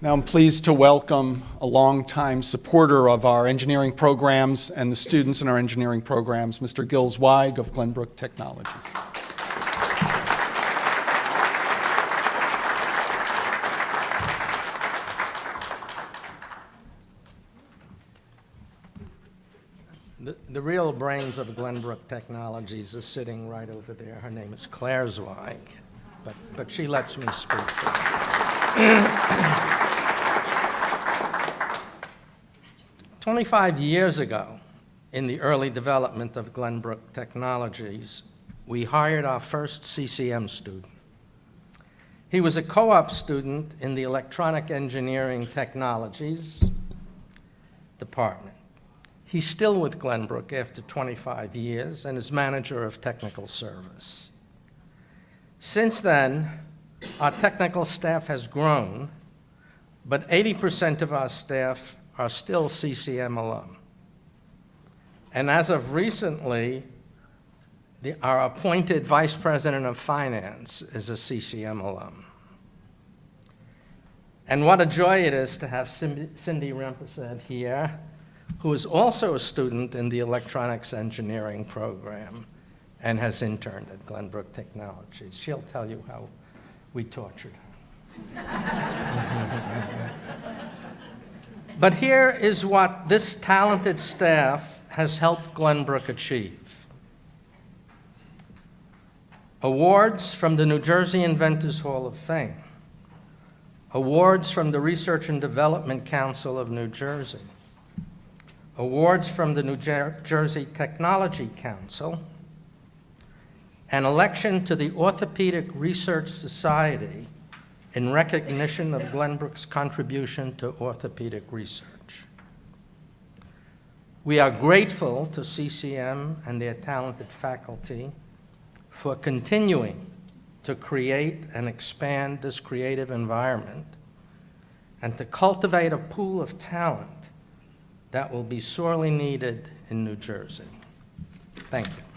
Now I'm pleased to welcome a longtime supporter of our engineering programs and the students in our engineering programs, Mr. Zweig of Glenbrook Technologies. The real brains of Glenbrook Technologies is sitting right over there. Her name is Claire Zweig, but she lets me speak. 25 years ago, in the early development of Glenbrook Technologies, we hired our first CCM student. He was a co-op student in the Electronic Engineering Technologies department. He's still with Glenbrook after 25 years and is manager of technical service. Since then, our technical staff has grown, but 80% of our staff are still CCM alum. And as of recently, our appointed Vice President of Finance is a CCM alum. And what a joy it is to have Cindy Rempesed here, who is also a student in the electronics engineering program and has interned at Glenbrook Technologies. She'll tell you how we tortured her. But here is what this talented staff has helped Glenbrook achieve. Awards from the New Jersey Inventors Hall of Fame. Awards from the Research and Development Council of New Jersey. Awards from the New Jersey Technology Council, an election to the Orthopedic Research Society in recognition of Glenbrook's contribution to orthopedic research. We are grateful to CCM and their talented faculty for continuing to create and expand this creative environment and to cultivate a pool of talent that will be sorely needed in New Jersey. Thank you.